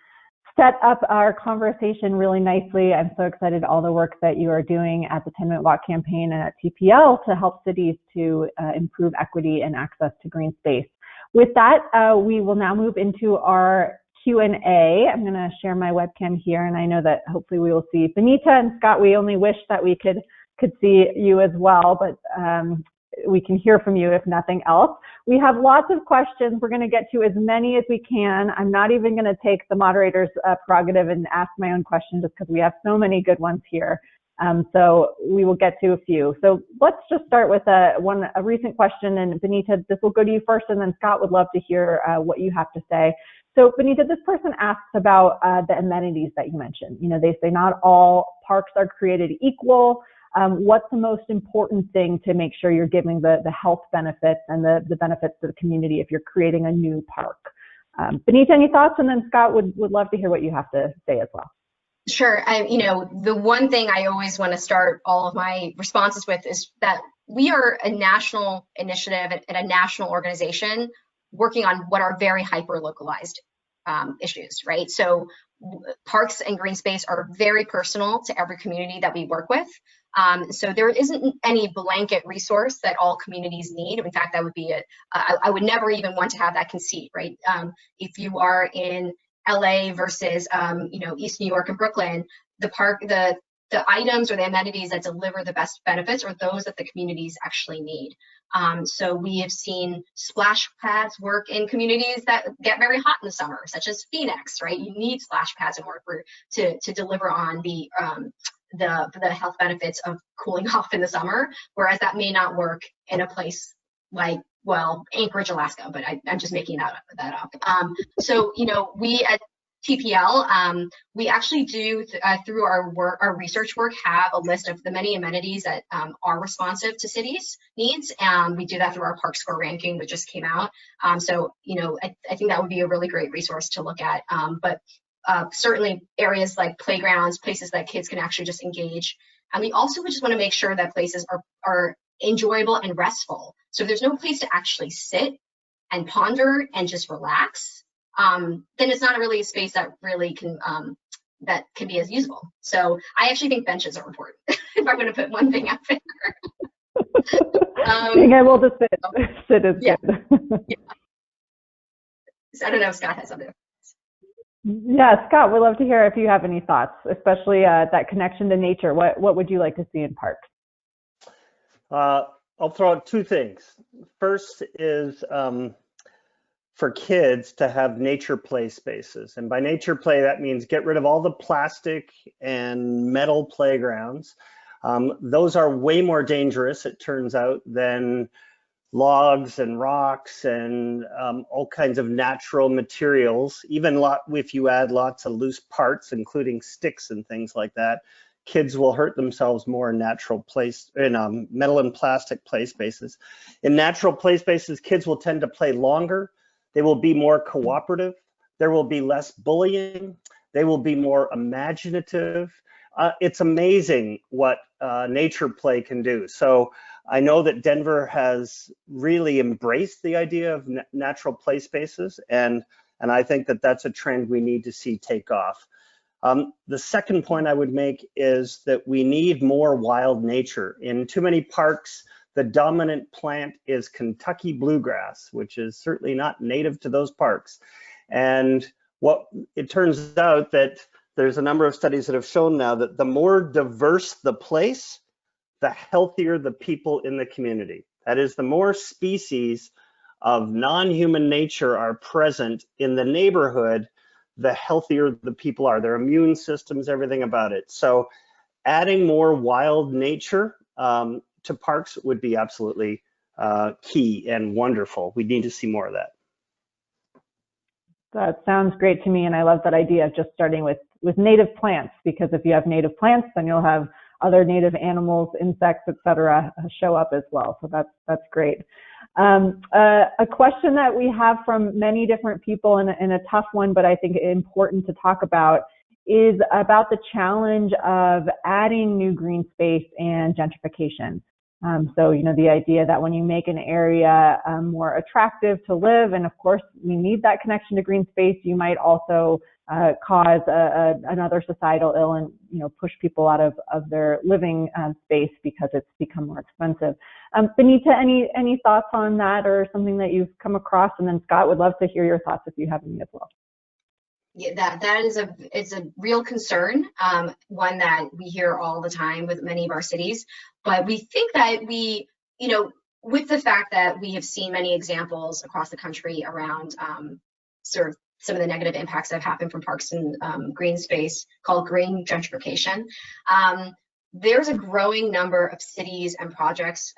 Speaker 1: set up our conversation really nicely. I'm so excited all the work that you are doing at the 10-Minute Walk campaign and at TPL to help cities to improve equity and access to green space. With that, we will now move into our Q&A. I'm going to share my webcam here, and I know that hopefully we will see Benita and Scott. We only wish that we could see you as well, but we can hear from you if nothing else. We have lots of questions. We're going to get to as many as we can. I'm not even going to take the moderator's prerogative and ask my own question just because we have so many good ones here. So we will get to a few. So let's just start with a recent question. And Benita, this will go to you first, and then Scott would love to hear what you have to say. So Benita, this person asks about the amenities that you mentioned. They say not all parks are created equal. What's the most important thing to make sure you're giving the health benefits and the benefits to the community if you're creating a new park? Benita, any thoughts? And then Scott would love to hear what you have to say as well.
Speaker 3: Sure. The one thing I always want to start all of my responses with is that we are a national initiative and a national organization working on what are very hyper-localized issues, right? So parks and green space are very personal to every community that we work with. So there isn't any blanket resource that all communities need. In fact, that would be I would never even want to have that conceit, right? If you are in LA versus East New York and Brooklyn, the items or the amenities that deliver the best benefits are those that the communities actually need. So we have seen splash pads work in communities that get very hot in the summer, such as Phoenix, right? You need splash pads in order to deliver on the health benefits of cooling off in the summer, whereas that may not work in a place like, well, Anchorage, Alaska, but I'm just making that up. So, you know, we at TPL, we actually do, through our research work, have a list of the many amenities that are responsive to cities' needs. We do that through our Park Score ranking that just came out. So, you know, I think that would be a really great resource to look at. But certainly areas like playgrounds, places that kids can actually just engage. And we also just want to make sure that places are enjoyable and restful. So if there's no place to actually sit and ponder and just relax, then it's not really a space that really can be as usable. So I actually think benches are important. If I'm going to put one thing out there,
Speaker 1: being able to sit is
Speaker 3: yeah.
Speaker 1: good.
Speaker 3: Yeah. So I don't know if Scott has something.
Speaker 1: Yeah, Scott, we'd love to hear if you have any thoughts, especially that connection to nature. What would you like to see in parks?
Speaker 2: I'll throw out two things. First is for kids to have nature play spaces. And by nature play, that means get rid of all the plastic and metal playgrounds. Those are way more dangerous, it turns out, than logs and rocks and all kinds of natural materials. Even if you add lots of loose parts, including sticks and things like that, kids will hurt themselves more in natural place, in metal and plastic play spaces. In natural play spaces, kids will tend to play longer. They will be more cooperative. There will be less bullying. They will be more imaginative. It's amazing what nature play can do. So I know that Denver has really embraced the idea of natural play spaces, and I think that that's a trend we need to see take off. The second point I would make is that we need more wild nature. In too many parks, the dominant plant is Kentucky bluegrass, which is certainly not native to those parks. And what it turns out that there's a number of studies that have shown now that the more diverse the place, the healthier the people in the community. That is, the more species of non-human nature are present in the neighborhood, the healthier the people are, their immune systems, everything about it. So adding more wild nature to parks would be absolutely key and wonderful. We need to see more of that.
Speaker 1: That sounds great to me, and I love that idea of just starting with native plants, because if you have native plants, then you'll have other native animals, insects, etc., show up as well. So that's great. A question that we have from many different people, and a tough one, but I think important to talk about, is about the challenge of adding new green space and gentrification. So, you know, the idea that when you make an area more attractive to live, and of course we need that connection to green space, you might also cause another societal ill and, you know, push people out of their living space because it's become more expensive. Benita, any thoughts on that, or something that you've come across? And then Scott, would love to hear your thoughts if you have any as well.
Speaker 3: Yeah, that is a real concern, one that we hear all the time with many of our cities. But we think that we, you know, with the fact that we have seen many examples across the country around sort of some of the negative impacts that have happened from parks and green space, called green gentrification, there's a growing number of cities and projects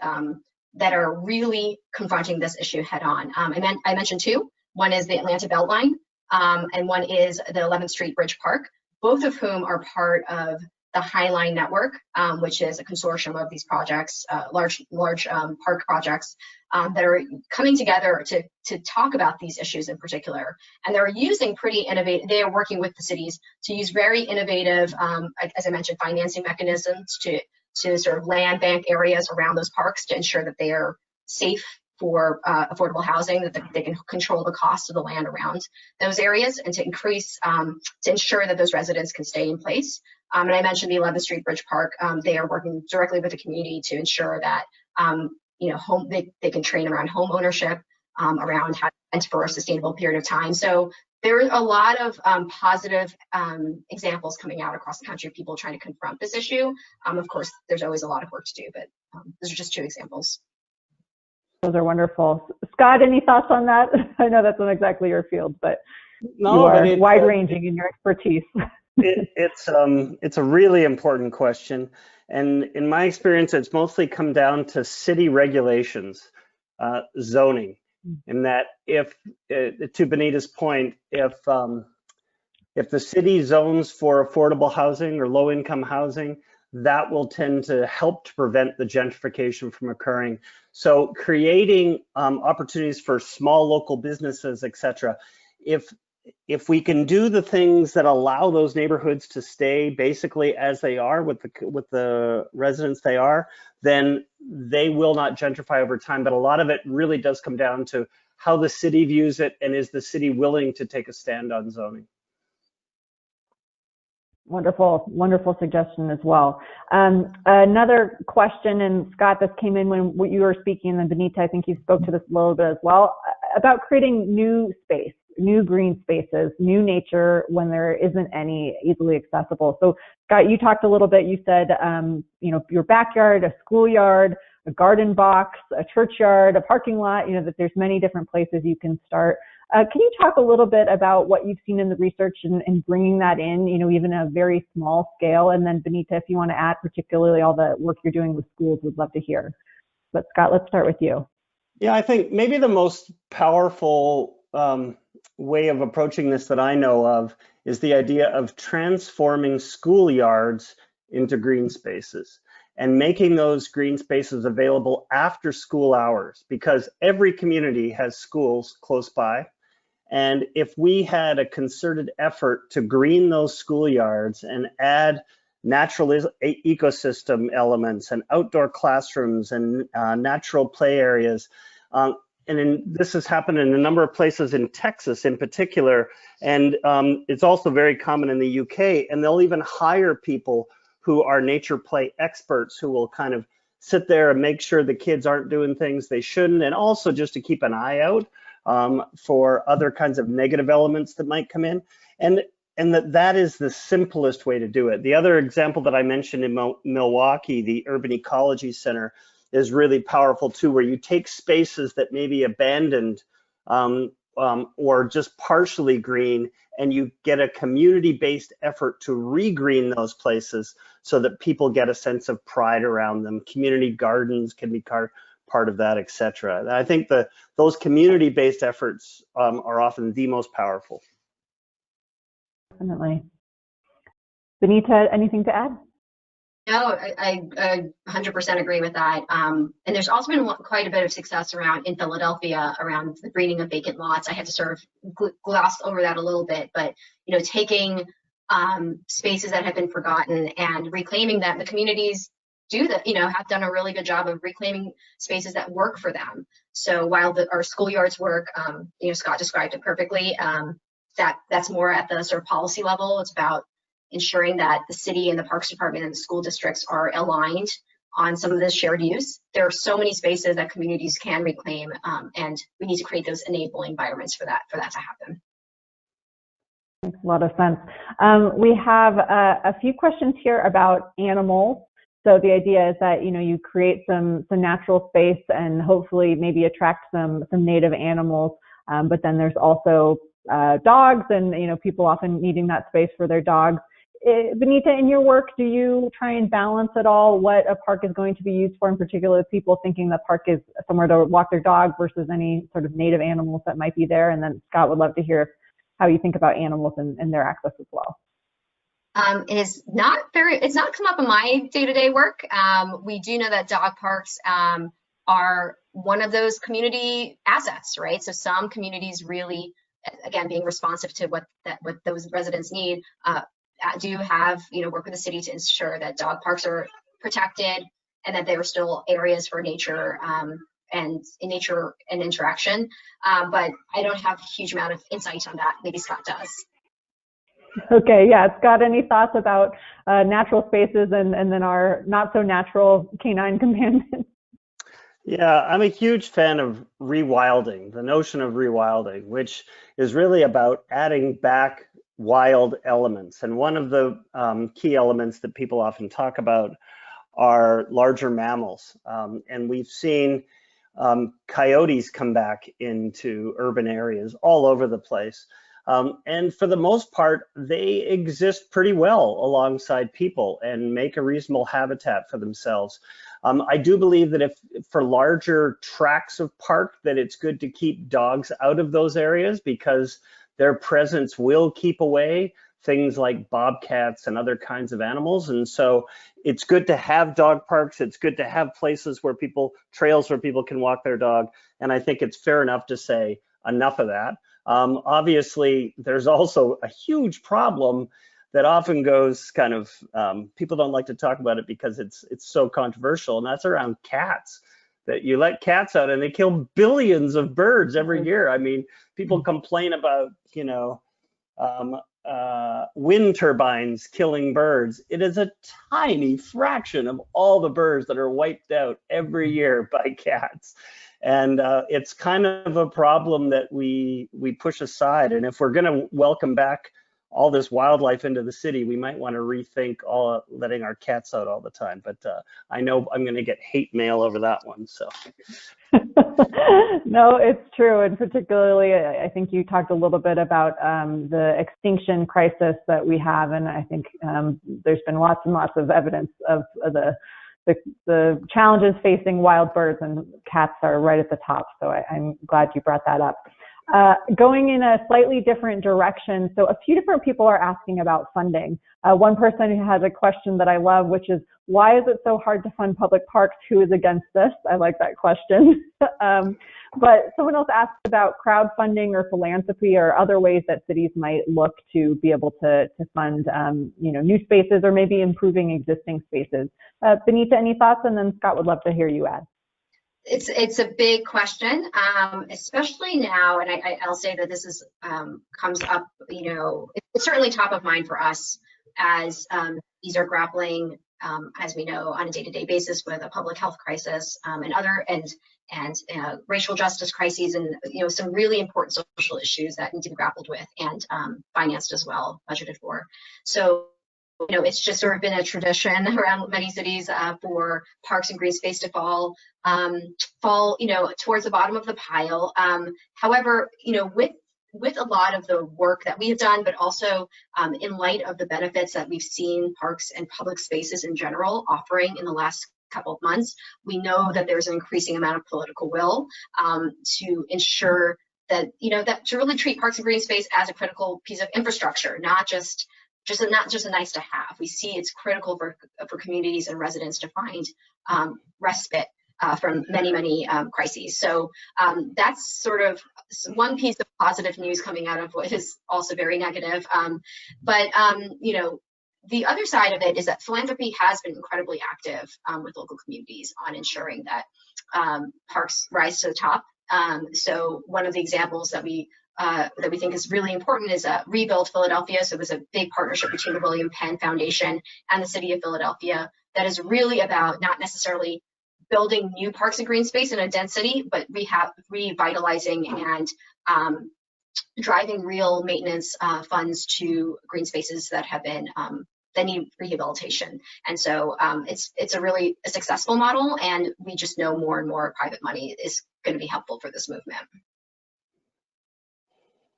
Speaker 3: that are really confronting this issue head on. I mentioned two. One is the Atlanta Beltline, and one is the 11th Street Bridge Park, both of whom are part of the Highline Network, which is a consortium of these projects, large park projects that are coming together to talk about these issues in particular. And they're using pretty innovative, they are working with the cities to use very innovative, as I mentioned, financing mechanisms to sort of land bank areas around those parks to ensure that they are safe for affordable housing, that they can control the cost of the land around those areas, and to increase, to ensure that those residents can stay in place. And I mentioned the 11th Street Bridge Park. They are working directly with the community to ensure that you know, they can train around home ownership, around how to for a sustainable period of time. So there are a lot of positive examples coming out across the country of people trying to confront this issue. Of course, there's always a lot of work to do, but those are just two examples.
Speaker 1: Those are wonderful. Scott, any thoughts on that? I know that's not exactly your field, but
Speaker 2: no,
Speaker 1: you are wide-ranging in your expertise.
Speaker 2: It's a really important question. And in my experience, it's mostly come down to city regulations, zoning. And that if, to Benita's point, if the city zones for affordable housing or low-income housing, that will tend to help to prevent the gentrification from occurring. So creating opportunities for small local businesses, et cetera, if we can do the things that allow those neighborhoods to stay basically as they are with the residents they are, then they will not gentrify over time. But a lot of it really does come down to how the city views it, and is the city willing to take a stand on zoning.
Speaker 1: Wonderful, wonderful suggestion as well. Another question, and Scott, this came in when you were speaking, and Benita, I think you spoke to this a little bit as well, about creating new space, new green spaces, new nature when there isn't any easily accessible. So Scott, you talked a little bit, you said, your backyard, a schoolyard, a garden box, a churchyard, a parking lot, that there's many different places you can start. Can you talk a little bit about what you've seen in the research and bringing that in, even a very small scale? And then Benita, if you want to add particularly all the work you're doing with schools, we'd love to hear. But Scott, let's start with you.
Speaker 2: Yeah, I think maybe the most powerful way of approaching this that I know of is the idea of transforming schoolyards into green spaces and making those green spaces available after school hours, because every community has schools close by. And if we had a concerted effort to green those schoolyards and add natural ecosystem elements and outdoor classrooms and natural play areas, this has happened in a number of places in Texas in particular, and it's also very common in the UK, and they'll even hire people who are nature play experts who will kind of sit there and make sure the kids aren't doing things they shouldn't, and also just to keep an eye out for other kinds of negative elements that might come in, and that is the simplest way to do it. The other example that I mentioned in Milwaukee, the Urban Ecology Center, is really powerful too, where you take spaces that may be abandoned or just partially green, and you get a community-based effort to re-green those places so that people get a sense of pride around them. Community gardens can be part of that, etc. And I think those community-based efforts are often the most powerful.
Speaker 1: Definitely. Benita, anything to add?
Speaker 3: No, I 100% agree with that. And there's also been quite a bit of success in Philadelphia around the greening of vacant lots. I had to sort of gloss over that a little bit, but taking spaces that have been forgotten and reclaiming them. The communities have done a really good job of reclaiming spaces that work for them. So while our schoolyards work, Scott described it perfectly. That's more at the sort of policy level. It's about ensuring that the city and the Parks Department and the school districts are aligned on some of this shared use. There are so many spaces that communities can reclaim, and we need to create those enabling environments for that to happen.
Speaker 1: Makes a lot of sense. We have a few questions here about animals. So the idea is that you create some natural space and hopefully maybe attract some native animals, but then there's also dogs, and people often needing that space for their dogs. Benita, in your work, do you try and balance at all what a park is going to be used for, in particular people thinking the park is somewhere to walk their dog versus any sort of native animals that might be there? And then Scott, would love to hear how you think about animals and their access as well.
Speaker 3: It's not come up in my day-to-day work. We do know that dog parks are one of those community assets, right? So some communities really, again, being responsive to what those residents need, do have work with the city to ensure that dog parks are protected and that they are still areas for nature and interaction. But I don't have a huge amount of insight on that. Maybe Scott does.
Speaker 1: Okay, yeah. Scott, any thoughts about natural spaces and then our not so natural canine companions?
Speaker 2: Yeah, I'm a huge fan of rewilding, the notion of rewilding, which is really about adding back wild elements. And one of the key elements that people often talk about are larger mammals. And we've seen coyotes come back into urban areas all over the place. And for the most part, they exist pretty well alongside people and make a reasonable habitat for themselves. I do believe that if for larger tracts of park, that it's good to keep dogs out of those areas because their presence will keep away things like bobcats and other kinds of animals. And so it's good to have dog parks. It's good to have places where trails where people can walk their dog. And I think it's fair enough to say enough of that. Obviously, there's also a huge problem that often goes kind of, people don't like to talk about it because it's so controversial, and that's around cats. That you let cats out and they kill billions of birds every year. I mean, people complain about, wind turbines killing birds. It is a tiny fraction of all the birds that are wiped out every year by cats. And it's kind of a problem that we push aside. And if we're going to welcome back all this wildlife into the city, we might want to rethink letting our cats out all the time. But I know I'm going to get hate mail over that one. So.
Speaker 1: No, it's true. And particularly, I think you talked a little bit about the extinction crisis that we have. And I think there's been lots and lots of evidence of the challenges facing wild birds, and cats are right at the top. So I'm glad you brought that up. Going in a slightly different direction. So a few different people are asking about funding. One person who has a question that I love, which is, why is it so hard to fund public parks? Who is against this? I like that question. But someone else asked about crowdfunding or philanthropy or other ways that cities might look to be able to fund new spaces or maybe improving existing spaces. Benita, any thoughts? And then Scott would love to hear you add.
Speaker 3: It's a big question, especially now, and I'll say that this is comes up. It's certainly top of mind for us as these are grappling, as we know, on a day-to-day basis with a public health crisis and racial justice crises, and some really important social issues that need to be grappled with and financed as well, budgeted for. So. It's just sort of been a tradition around many cities for parks and green space to fall, towards the bottom of the pile. However, with a lot of the work that we have done, but also in light of the benefits that we've seen parks and public spaces in general offering in the last couple of months, we know that there's an increasing amount of political will to ensure that, that to really treat parks and green space as a critical piece of infrastructure, not just a nice to have. We see it's critical for communities and residents to find respite from many crises. So that's sort of one piece of positive news coming out of what is also very negative. But the other side of it is that philanthropy has been incredibly active with local communities on ensuring that parks rise to the top. So one of the examples that we think is really important is Rebuild Philadelphia. So it was a big partnership between the William Penn Foundation and the city of Philadelphia that is really about not necessarily building new parks and green space in a density, but revitalizing and driving real maintenance funds to green spaces that have been that need rehabilitation. And so it's a really successful model, and we just know more and more private money is going to be helpful for this movement.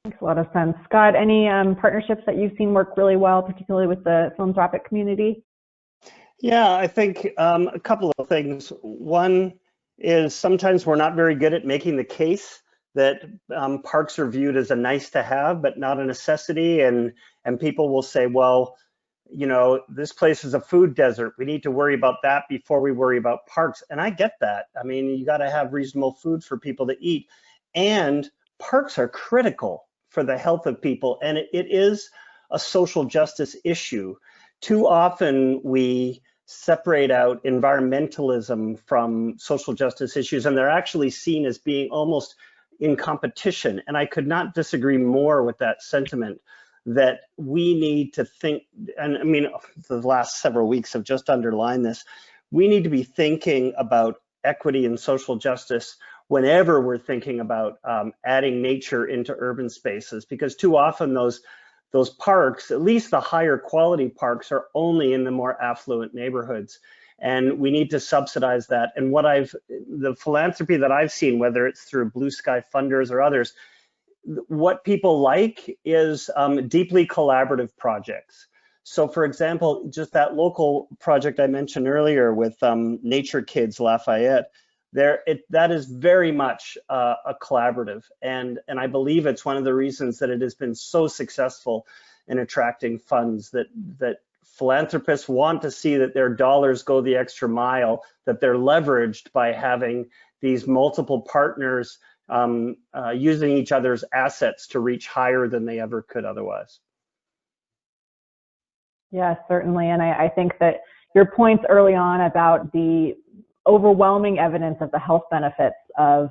Speaker 1: Makes a lot of sense. Scott, any partnerships that you've seen work really well, particularly with the philanthropic community?
Speaker 2: Yeah, I think a couple of things. One is sometimes we're not very good at making the case that parks are viewed as a nice to have, but not a necessity. And people will say, well, this place is a food desert. We need to worry about that before we worry about parks. And I get that. I mean, you got to have reasonable food for people to eat. And parks are critical for the health of people. And it is a social justice issue. Too often we separate out environmentalism from social justice issues, and they're actually seen as being almost in competition. And I could not disagree more with that sentiment, that we need to think, and I mean, the last several weeks have just underlined this, we need to be thinking about equity and social justice whenever we're thinking about adding nature into urban spaces, because too often those parks, at least the higher quality parks, are only in the more affluent neighborhoods. And we need to subsidize that. And the philanthropy that I've seen, whether it's through Blue Sky Funders or others, what people like is deeply collaborative projects. So for example, just that local project I mentioned earlier with Nature Kids Lafayette, that is very much a collaborative. And I believe it's one of the reasons that it has been so successful in attracting funds, that philanthropists want to see that their dollars go the extra mile, that they're leveraged by having these multiple partners using each other's assets to reach higher than they ever could otherwise.
Speaker 1: Yes, certainly. And I think that your points early on about the overwhelming evidence of the health benefits of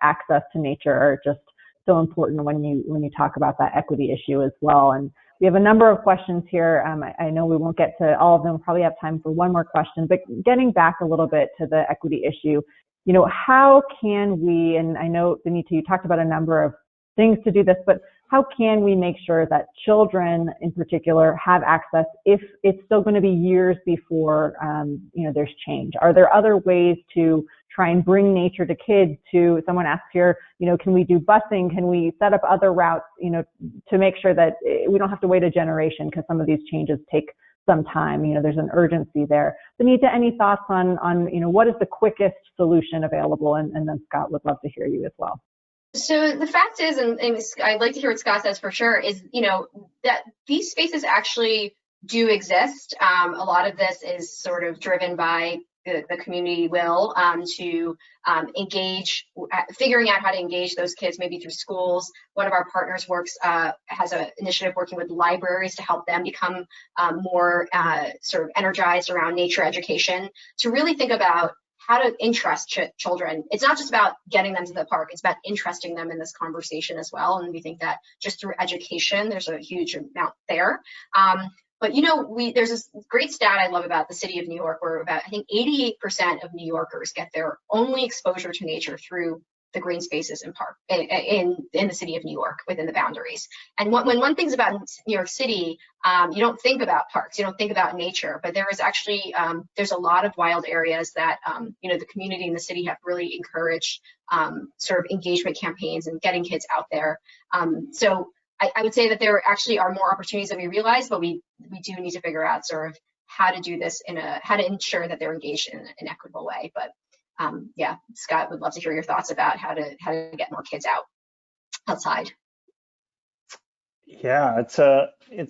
Speaker 1: access to nature are just so important when you talk about that equity issue as well. And we have a number of questions here. I know we won't get to all of them. We'll probably have time for one more question, but getting back a little bit to the equity issue, how can we, and I know, Benita, you talked about a number of things to do this, but how can we make sure that children in particular have access if it's still going to be years before, there's change? Are there other ways to try and bring nature to kids? Someone asked here, can we do busing? Can we set up other routes, to make sure that we don't have to wait a generation, because some of these changes take some time. There's an urgency there. Benita, any thoughts on what is the quickest solution available? And then Scott, would love to hear you as well.
Speaker 3: So the fact is, and I'd like to hear what Scott says for sure, is, that these spaces actually do exist. A lot of this is sort of driven by the community will to engage, figuring out how to engage those kids, maybe through schools. One of our partners has an initiative working with libraries to help them become more sort of energized around nature education, to really think about how to interest children. It's not just about getting them to the park, it's about interesting them in this conversation as well. And we think that just through education, there's a huge amount there. But there's this great stat I love about the city of New York, where about, I think 88% of New Yorkers get their only exposure to nature through the green spaces in park in the city of New York, within the boundaries. And when one thing's about New York City, you don't think about parks, you don't think about nature, but there is actually there's a lot of wild areas that the community and the city have really encouraged sort of engagement campaigns and getting kids out there. So I would say that there actually are more opportunities than we realize, but we do need to figure out sort of how to do this how to ensure that they're engaged in an equitable way. But yeah, Scott, would love to hear your thoughts about how to get more kids outside.
Speaker 2: Yeah, it's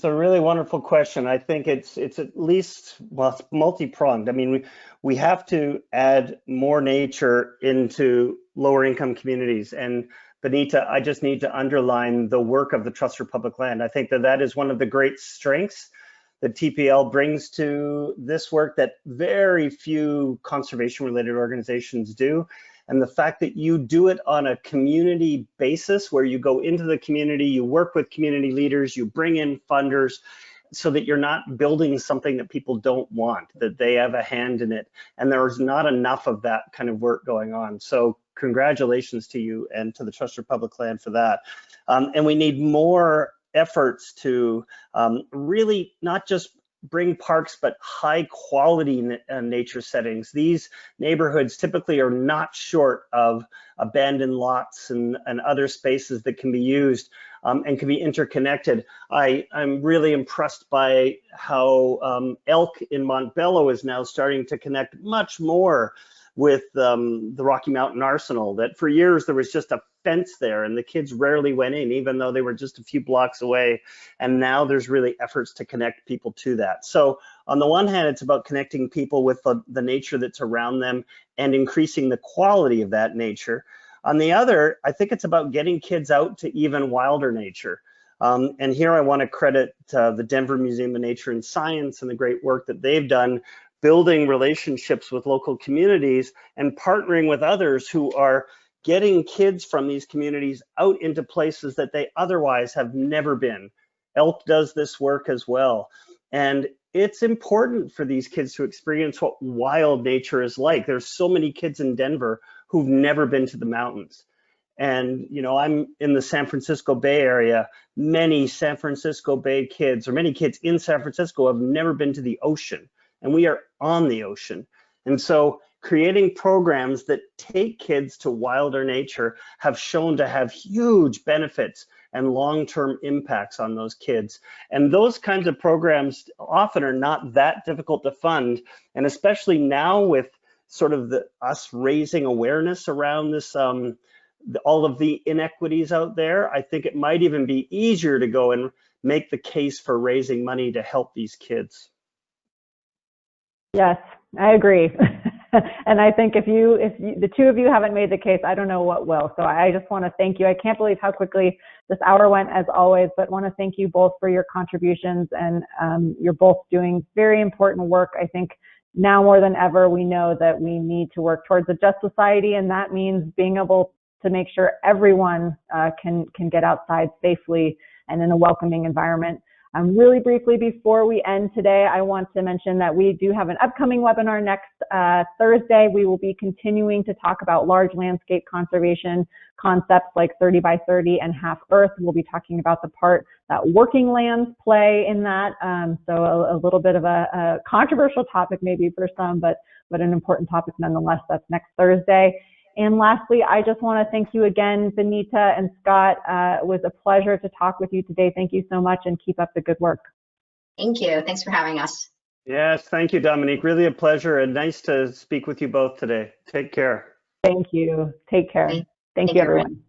Speaker 2: a really wonderful question. I think it's at least, well, it's multi-pronged. I mean, we have to add more nature into lower income communities. And Benita, I just need to underline the work of the Trust for Public Land. I think that is one of the great strengths that TPL brings to this work that very few conservation-related organizations do. And the fact that you do it on a community basis, where you go into the community, you work with community leaders, you bring in funders, so that you're not building something that people don't want, that they have a hand in it. And there's not enough of that kind of work going on. So congratulations to you and to the Trust for Public Land for that. And we need more efforts to really not just bring parks, but high quality nature settings. These neighborhoods typically are not short of abandoned lots and other spaces that can be used and can be interconnected. I'm really impressed by how Elk in Montbello is now starting to connect much more with the Rocky Mountain Arsenal, that for years there was just a fence there and the kids rarely went in, even though they were just a few blocks away. And now there's really efforts to connect people to that. So on the one hand, it's about connecting people with the nature that's around them and increasing the quality of that nature. On the other, I think it's about getting kids out to even wilder nature. And here I want to credit the Denver Museum of Nature and Science and the great work that they've done, building relationships with local communities and partnering with others who are getting kids from these communities out into places that they otherwise have never been. Elk does this work as well. And it's important for these kids to experience what wild nature is like. There's so many kids in Denver who've never been to the mountains. And, you know, I'm in the San Francisco Bay Area. Many San Francisco Bay kids, or many kids in San Francisco, have never been to the ocean, and we are on the ocean. And so creating programs that take kids to wilder nature have shown to have huge benefits and long-term impacts on those kids. And those kinds of programs often are not that difficult to fund. And especially now with sort of us raising awareness around this, all of the inequities out there, I think it might even be easier to go and make the case for raising money to help these kids.
Speaker 1: Yes, I agree. And I think if the two of you haven't made the case, I don't know what will. So I just want to thank you. I can't believe how quickly this hour went, as always, but want to thank you both for your contributions. And you're both doing very important work. I think now more than ever, we know that we need to work towards a just society, and that means being able to make sure everyone can get outside safely and in a welcoming environment. Really briefly before we end today, I want to mention that we do have an upcoming webinar next Thursday. We will be continuing to talk about large landscape conservation concepts like 30 by 30 and half earth. We'll be talking about the part that working lands play in that. So a little bit of a controversial topic maybe for some, but an important topic nonetheless. That's next Thursday. And lastly, I just want to thank you again, Benita and Scott. It was a pleasure to talk with you today. Thank you so much, and keep up the good work.
Speaker 3: Thank you. Thanks for having us.
Speaker 2: Yes, thank you, Dominique. Really a pleasure, and nice to speak with you both today. Take care.
Speaker 1: Thank you. Take care. Thank you, everyone.